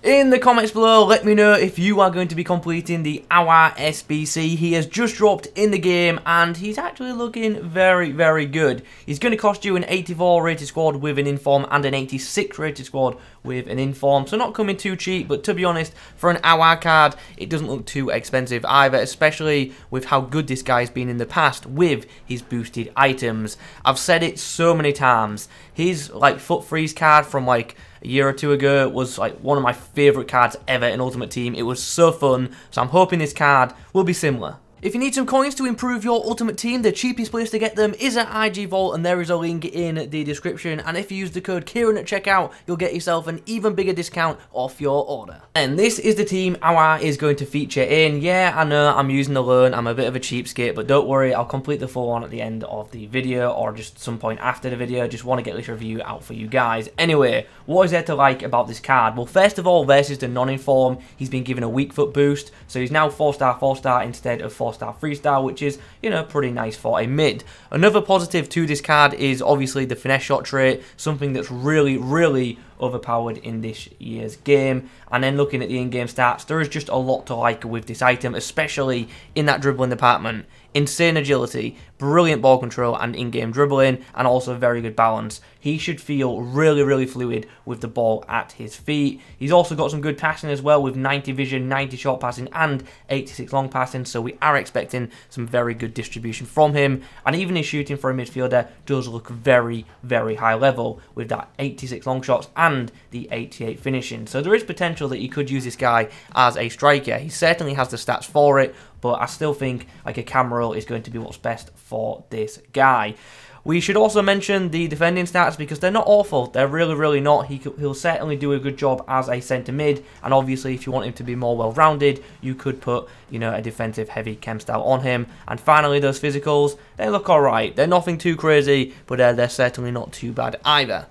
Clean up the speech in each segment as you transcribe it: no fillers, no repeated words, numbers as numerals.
In the comments below, let me know if you are going to be completing the Aouar SBC. He has just dropped in the game and he's actually looking very, very good. He's going to cost you an 84 rated squad with an inform and an 86 rated squad with an inform. So not coming too cheap, but to be honest, for an Aouar card, it doesn't look too expensive either, especially with how good this guy's been in the past with his boosted items. I've said it so many times. His like foot freeze card from like a year or two ago was like one of my favourite cards ever in Ultimate Team. It was so fun, so I'm hoping this card will be similar. If you need some coins to improve your Ultimate Team, the cheapest place to get them is at IG Vault, and there is a link in the description. And if you use the code Kieron at checkout, you'll get yourself an even bigger discount off your order. And this is the team Aouar is going to feature in. Yeah, I know I'm using the loan, I'm a bit of a cheapskate, but don't worry, I'll complete the full one at the end of the video, or just some point after the video. Just want to get this review out for you guys. Anyway, what is there to like about this card? Well, first of all, versus the non-inform, he's been given a weak foot boost, so he's now 4-star, 4-star instead of 4-star, 3-star, which is, you know, pretty nice for a mid. Another positive to this card is obviously the finesse shot trait, something that's really, really overpowered in this year's game. And then looking at the in-game stats, there is just a lot to like with this item, especially in that dribbling department. Insane agility, brilliant ball control and in-game dribbling, and also very good balance. He should feel really, really fluid with the ball at his feet. He's also got some good passing as well, with 90 vision, 90 short passing and 86 long passing, so we are expecting some very good distribution from him. And even his shooting for a midfielder does look very, very high level, with that 86 long shots and the 88 finishing. So there is potential that you could use this guy as a striker. He certainly has the stats for it, but I still think like a cam roll is going to be what's best for this guy. We should also mention the defending stats because they're not awful. They're really, really not. He'll certainly do a good job as a centre mid, and obviously if you want him to be more well-rounded, you could put, you know, a defensive heavy chem style on him. And finally, those physicals, they look alright. They're nothing too crazy, but they're certainly not too bad either.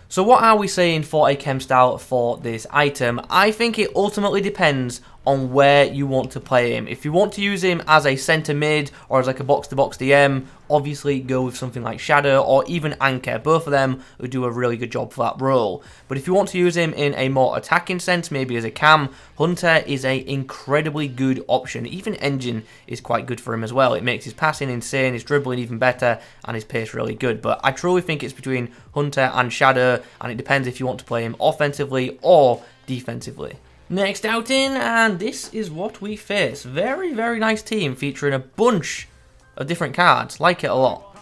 So what are we saying for a chem style for this item? I think it ultimately depends on where you want to play him. If you want to use him as a centre mid or as like a box-to-box DM, obviously go with something like Shadow or even Anchor. Both of them would do a really good job for that role. But if you want to use him in a more attacking sense, maybe as a cam, Hunter is an incredibly good option. Even Engine is quite good for him as well. It makes his passing insane, his dribbling even better, and his pace really good. But I truly think it's between Hunter and Shadow, and it depends if you want to play him offensively or defensively. Next outing, and this is what we face. Very, very nice team featuring a bunch of different cards. Like it a lot.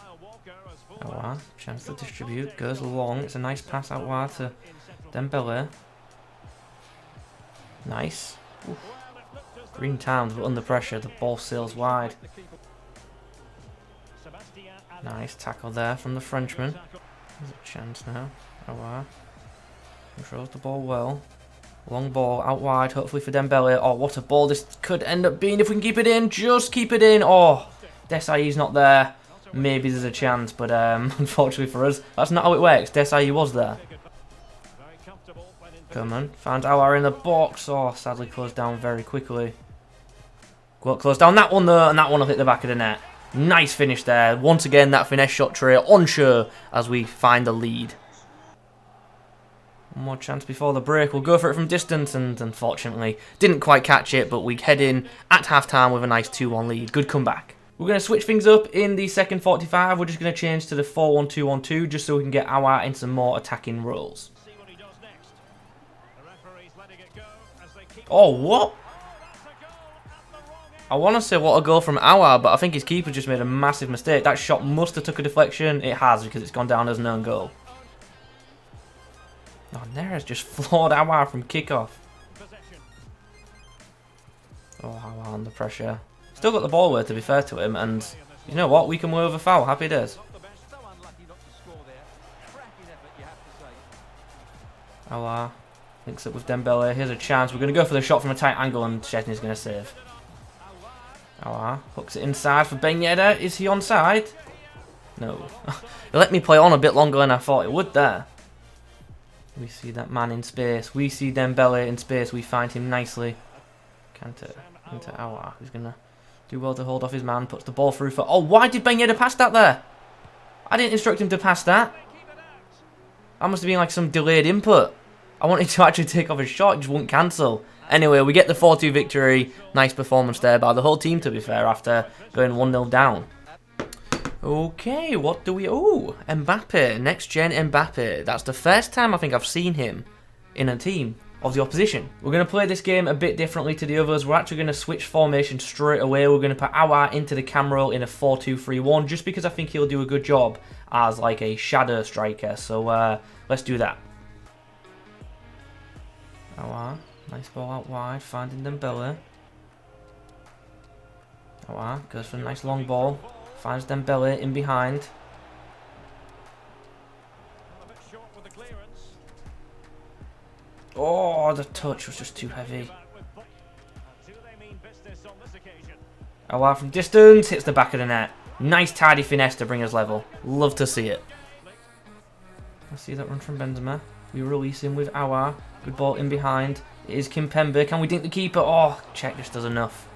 Aouar, chance to distribute, goes long. It's a nice pass out wide to Dembele. Nice. Oof. Green Towns, but under pressure. The ball sails wide. Nice tackle there from the Frenchman. There's a chance now. Aouar controls the ball well. Long ball out wide, hopefully for Dembele. Oh, what a ball this could end up being if we can keep it in. Just keep it in. Oh, Desai's not there. Maybe there's a chance, but unfortunately for us, that's not how it works. Desai was there. Come on, found Aouar in the box. Oh, sadly closed down very quickly. Well, close down that one though, and that one will hit the back of the net. Nice finish there. Once again, that finesse shot tray on show as we find the lead. One more chance before the break. We'll go for it from distance, and unfortunately didn't quite catch it, but we head in at half-time with a nice 2-1 lead. Good comeback. We're going to switch things up in the second 45. We're just going to change to the 4-1-2-1-2 just so we can get Aouar in some more attacking roles. Oh, what? I want to say what a goal from Aouar, but I think his keeper just made a massive mistake. That shot must have took a deflection. It has, because it's gone down as an own goal. Oh, Neres just floored Aouar from kickoff. Oh, Aouar under pressure. Still got the ball there, to be fair to him, and you know what? We can win with a foul. Happy days. Aouar links up with Dembele. Here's a chance. We're going to go for the shot from a tight angle, and Szczesny's going to save. Aouar hooks it inside for Ben Yedder. Is he onside? No. It let me play on a bit longer than I thought it would there. We see that man in space. We see Dembele in space. We find him nicely. Canter into Aouar. Who's going to do well to hold off his man. Puts the ball through for... Oh, why did Ben Yedder pass that there? I didn't instruct him to pass that. That must have been like some delayed input. I wanted to actually take off his shot, it just wouldn't cancel. Anyway, we get the 4-2 victory. Nice performance there by the whole team, to be fair, after going 1-0 down. Okay, what do we... Oh, Mbappe. Next-gen Mbappe. That's the first time I think I've seen him in a team of the opposition. We're going to play this game a bit differently to the others. We're actually going to switch formation straight away. We're going to put Aouar into the cam role in a 4-2-3-1, just because I think he'll do a good job as like a shadow striker. So let's do that. Aouar, nice ball out wide, finding Dembele. Aouar goes for a nice long ball, finds Dembele in behind. Oh, the touch was just too heavy. Aouar from distance, hits the back of the net. Nice tidy finesse to bring us level. Love to see it. Let's see that run from Benzema. We release him with Aouar. Good ball in behind. It is Kimpembe. Can we dink the keeper? Oh, check just does enough.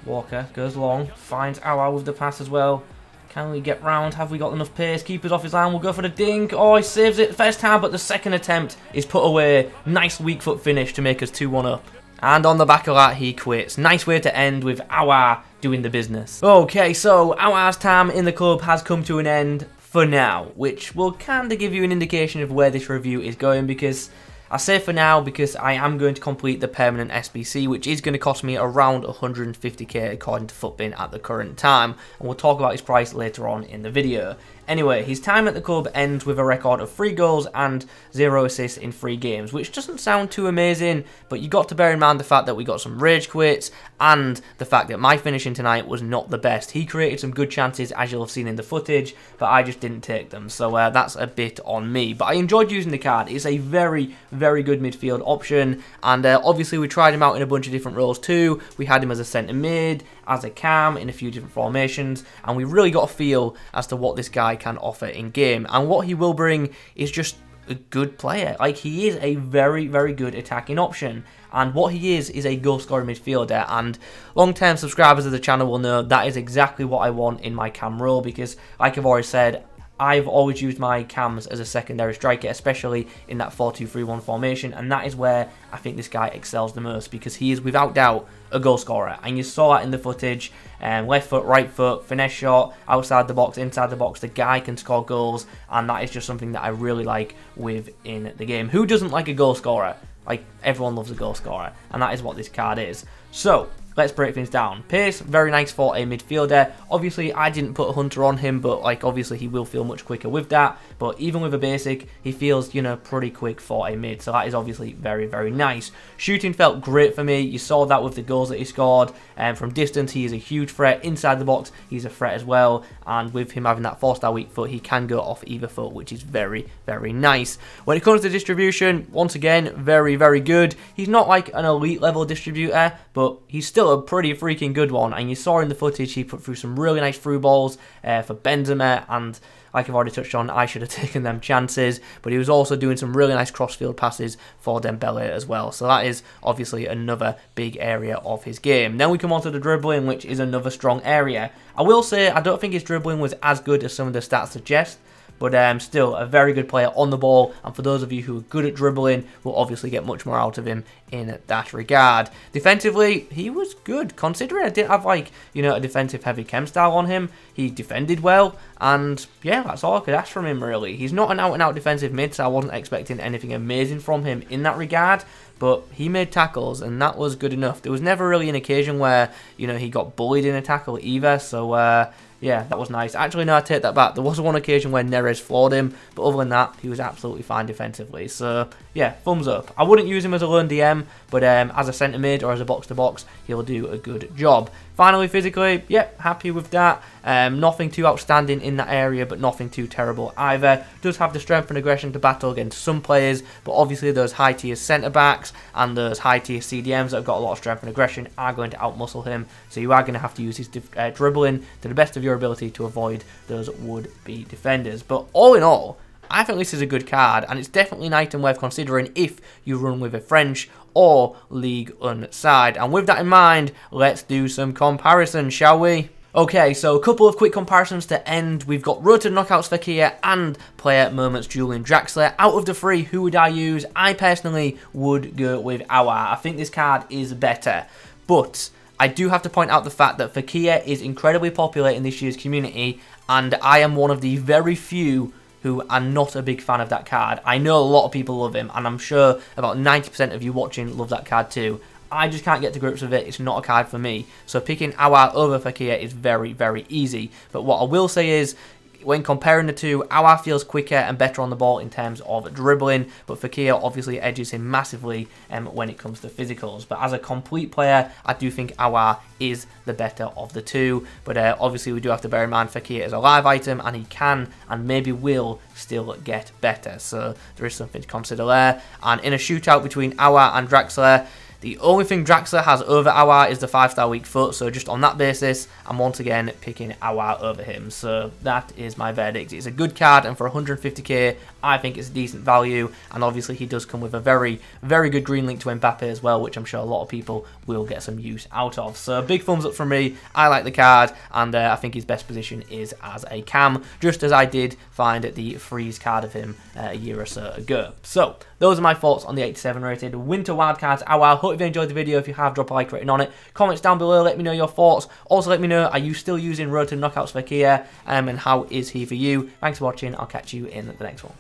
Walker goes long. Finds Aouar with the pass as well. Can we get round? Have we got enough pace? Keeper's off his line. We'll go for the dink. Oh, he saves it first time, but the second attempt is put away. Nice weak foot finish to make us 2-1 up. And on the back of that, he quits. Nice way to end with Aouar doing the business. Okay, so Aouar's time in the club has come to an end for now, which will kind of give you an indication of where this review is going, because I say for now because I am going to complete the permanent SBC, which is going to cost me around 150k according to Futbin at the current time, and we'll talk about his price later on in the video. Anyway, his time at the club ends with a record of 3 goals and 0 assists in 3 games, which doesn't sound too amazing, but you got to bear in mind the fact that we got some rage quits and the fact that my finishing tonight was not the best. He created some good chances, as you'll have seen in the footage, but I just didn't take them, so that's a bit on me. But I enjoyed using the card. It's a very, very good midfield option, and obviously we tried him out in a bunch of different roles too. We had him as a centre mid, as a cam, in a few different formations, and we really got a feel as to what this guy can offer in game, and what he will bring is just a good player. Like, he is a very, very good attacking option, and what he is a goal scoring midfielder, and long-term subscribers of the channel will know that is exactly what I want in my cam role, because like I've already said, I've always used my cams as a secondary striker, especially in that 4-2-3-1 formation, and that is where I think this guy excels the most, because he is without doubt a goal scorer, and you saw that in the footage. Left foot, right foot, finesse shot, outside the box, inside the box, the guy can score goals, and that is just something that I really like within the game. Who doesn't like a goal scorer? Like, everyone loves a goal scorer, and that is what this card is. So, let's break things down. Pace, very nice for a midfielder. Obviously, I didn't put a Hunter on him, but like obviously he will feel much quicker with that. But even with a basic, he feels, you know, pretty quick for a mid. So that is obviously very, very nice. Shooting felt great for me. You saw that with the goals that he scored. From distance, he is a huge threat. Inside the box, he's a threat as well. And with him having that 4-star weak foot, he can go off either foot, which is very, very nice. When it comes to distribution, once again, very, very good. He's not like an elite level distributor, but he's still a pretty freaking good one, and you saw in the footage he put through some really nice through balls for Benzema, and like I've already touched on, I should have taken them chances, but he was also doing some really nice cross-field passes for Dembele as well, so that is obviously another big area of his game. Then we come on to the dribbling, which is another strong area. I will say, I don't think his dribbling was as good as some of the stats suggest, but still a very good player on the ball, and for those of you who are good at dribbling, will obviously get much more out of him in that regard. Defensively, he was good, considering I didn't have, like, you know, a defensive heavy chem style on him. He defended well, and yeah, that's all I could ask from him, really. He's not an out-and-out defensive mid, so I wasn't expecting anything amazing from him in that regard, but he made tackles, and that was good enough. There was never really an occasion where, you know, he got bullied in a tackle either, so yeah, that was nice. Actually, no, I take that back. There was one occasion where Neres floored him, but other than that, he was absolutely fine defensively. So, yeah, thumbs up. I wouldn't use him as a lone DM, but as a centre mid or as a box-to-box, he'll do a good job. Finally, physically, yep, happy with that. Nothing too outstanding in that area, but nothing too terrible either. Does have the strength and aggression to battle against some players, but obviously those high-tier centre-backs and those high-tier CDMs that have got a lot of strength and aggression are going to outmuscle him, so you are going to have to use his dribbling to the best of your ability to avoid those would-be defenders. But all in all, I think this is a good card, and it's definitely an item worth considering if you run with a French or League 1 side. And with that in mind, let's do some comparisons, shall we? Okay, so a couple of quick comparisons to end. We've got Road to Knockouts Fekir and Player Moments Julian Draxler. Out of the three, who would I use? I personally would go with Aouar. I think this card is better, but I do have to point out the fact that Fekir is incredibly popular in this year's community, and I am one of the very few who are not a big fan of that card. I know a lot of people love him, and I'm sure about 90% of you watching love that card too. I just can't get to grips with it. It's not a card for me. So picking Aouar over Fekir is very, very easy. But what I will say is, when comparing the two, Aouar feels quicker and better on the ball in terms of dribbling, but Fekir obviously edges him massively when it comes to physicals. But as a complete player, I do think Aouar is the better of the two. But obviously we do have to bear in mind Fekir is a live item, and he can and maybe will still get better. So there is something to consider there. And in a shootout between Aouar and Draxler, the only thing Draxler has over Aouar is the 5-star weak foot, so just on that basis, I'm once again picking Aouar over him. So that is my verdict. It's a good card, and for 150k, I think it's a decent value, and obviously he does come with a very, very good green link to Mbappe as well, which I'm sure a lot of people will get some use out of. So big thumbs up from me. I like the card, and I think his best position is as a cam, just as I did find the freeze card of him a year or so ago. So those are my thoughts on the 87 rated Winter Wildcards Aouar. Hope you enjoyed the video. If you have, drop a like rating on it. Comments down below, let me know your thoughts. Also let me know, are you still using Road to Knockouts Fekir, and how is he for you? Thanks for watching. I'll catch you in the next one.